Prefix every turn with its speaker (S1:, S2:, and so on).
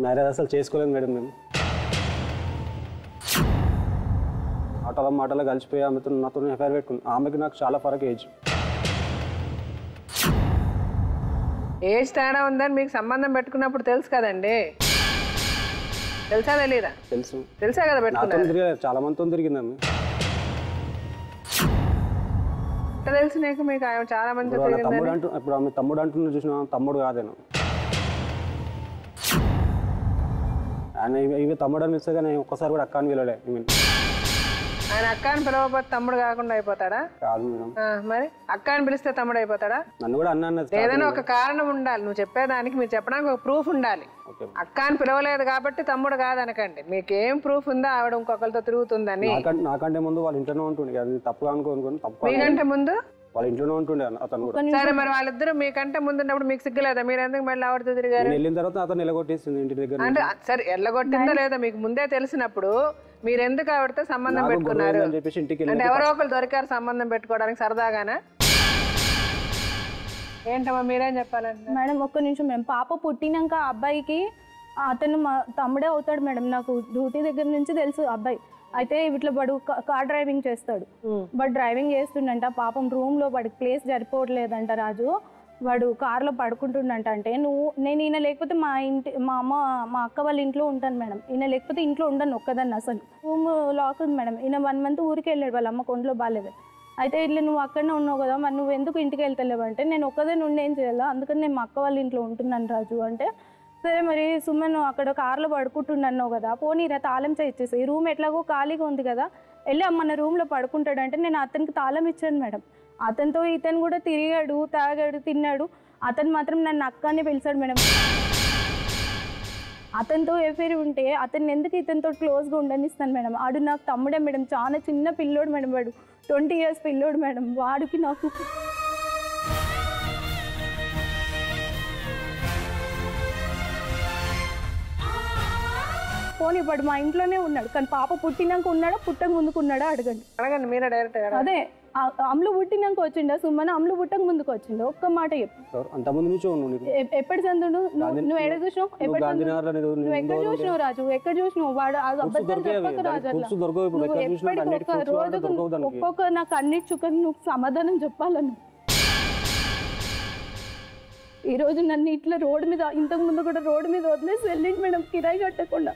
S1: Marriage అసలు చేసుకోలేదు madam మేము. మాటలో కలిసిపోయి ఆమెతో నాతో ఎఫ్ఐఆర్ పెట్టుకుంది. ఆమెకి నాకు చాలా ఫరక్ ఏజ్
S2: తేడా ఉందని మీకు సంబంధం పెట్టుకున్నప్పుడు తెలుసు కదండి. తెలుసా తెలీదా? తెలుసా కదా పెట్టుకున్నారు.
S1: చాలా మందితో తిరిగిందమ్మ.
S2: తెలుసు నీకు మీకు చాలా మంది
S1: తమ్ముడు అంటూ ఇప్పుడు ఆమె తమ్ముడు అంటున్నా చూసిన తమ్ముడు కాదేను. ఆయన ఇవి తమ్ముడు అని ఇస్తే కానీ ఒక్కసారి కూడా అక్క అని పిలవలే.
S2: ఆయన అక్క అని పిలవకపోతే తమ్ముడు కాకుండా అయిపోతాడా?
S1: కాదు మేడం.
S2: మరి అక్క అని పిలిస్తే తమ్ముడు అయిపోతాడా?
S1: నన్ను కూడా అన్న
S2: ఏదైనా ఒక కారణం ఉండాలి. నువ్వు చెప్పేదానికి మీరు చెప్పడానికి ఒక ప్రూఫ్ ఉండాలి. అక్క అని పిలవలేదు కాబట్టి తమ్ముడు కాదనకండి. మీకేం ప్రూఫ్ ఉందా ఆవిడ ఇంకొకరితో తిరుగుతుందని?
S1: నాకంటే ముందు వాళ్ళ ఇంట్లోనే ఉంటుండే. అది తప్పుగా అనుకోనుకోండి. తప్పు
S2: మీకంటే ముందు
S1: వాళ్ళ ఇంట్లోనే ఉంటుండే అతను కూడా.
S2: సరే మరి వాళ్ళిద్దరు మీకంటే ముందున్నప్పుడు మీకు సిగ్గులేదా? మీరు ఎందుకు మళ్ళీ ఆవిడతో తిరిగారు?
S1: వెళ్ళిన తర్వాత అతను ఎల్లగొట్టేసింది ఇంటి దగ్గర.
S2: అంటే సరే ఎల్లగొట్టిందా లేదా మీకు ముందే తెలిసినప్పుడు మీరు ఎందుకు ఆవిడతో సంబంధం పెట్టుకున్నారు? అంటే ఎవరో ఒకరు దొరికారు సంబంధం పెట్టుకోవడానికి సరదాగానా? ఏంటమ్మా మీరేం చెప్పాలంటే?
S3: మేడం ఒక్క నిమిషం. మేము పాప పుట్టినాక అబ్బాయికి అతను మా తమ్ముడే అవుతాడు మేడం. నాకు డ్యూటీ దగ్గర నుంచి తెలుసు అబ్బాయి. అయితే ఇట్లా వాడు కార్ డ్రైవింగ్ చేస్తాడు. బట్ డ్రైవింగ్ చేస్తుండంట. పాపం రూమ్లో వాడికి ప్లేస్ సరిపోవట్లేదంట రాజు. వాడు కార్లో పడుకుంటుండంట. అంటే నేను ఈయన లేకపోతే మా అమ్మ మా అక్క వాళ్ళ ఇంట్లో ఉంటాను మేడం. ఈయన లేకపోతే ఇంట్లో ఉండను ఒక్కదాన్ని. అసలు రూమ్ లాక్ ఉంది మేడం. ఈయన 1 month ఊరికి వెళ్ళాడు. వాళ్ళ అమ్మ కొండలో బాగాలేదు. అయితే ఇట్లా నువ్వు అక్కడనే ఉన్నావు కదా, మరి నువ్వు ఎందుకు ఇంటికి వెళ్తలేవు అంటే, నేను ఒక్కదాన్ని ఉండి ఏం చేయాలా, అందుకని నేను మా అక్క వాళ్ళ ఇంట్లో ఉంటున్నాను రాజు అంటే, సరే మరి సుమన్ అక్కడ కార్లో పడుకుంటున్నావు కదా, పోనీరా తాళం ఇచ్చేసి ఈ రూమ్ ఎట్లాగో ఖాళీగా ఉంది కదా, వెళ్ళి మన రూమ్లో పడుకుంటాడంటే నేను అతనికి తాళం ఇచ్చాను మేడం. అతనితో ఇతను కూడా తిరిగాడు, తాగాడు, తిన్నాడు. అతను మాత్రం నన్ను అక్క అని పిలిచాడు మేడం. అతనితో ఎఫైర్ ఉంటే అతన్ని ఎందుకు ఇతనితో క్లోజ్గా ఉండనిస్తాను మేడం. ఆడు నాకు తమ్ముడే మేడం. చాలా చిన్న పిల్లోడు మేడం. వాడు 20 years పిల్లోడు మేడం. వాడికి నాకు పోనీ వాడు మా ఇంట్లోనే ఉన్నాడు. కానీ పాప పుట్టినాక ఉన్నాడా పుట్టక ముందుకు ఉన్నాడా అడగండి
S2: మీరే డైరెక్ట్.
S3: అదే అమ్ములు పుట్టినాక వచ్చిండా సుమన్, అమ్ములు పుట్టక ముందుకు వచ్చిండు? ఒక్క మాట చెప్పు. ఎప్పటి సందుడు నువ్వు ఎక్కడ చూసినావు? నువ్వు ఎక్కడ చూసినావు రాజు? ఎక్కడ చూసినావు? వాడు అబద్ధాలు చెప్పక రాజు. అట్లా రోజుకు ఒక్కొక్క నాకు అన్నిటి చుక్కని నువ్వు సమాధానం చెప్పాలను. ఈరోజు నన్ను ఇట్లా రోడ్డు మీద, ఇంతకు ముందు కూడా రోడ్డు మీద వదిలేసి వెళ్ళింది మేడం, కిరాయి కట్టకుండా.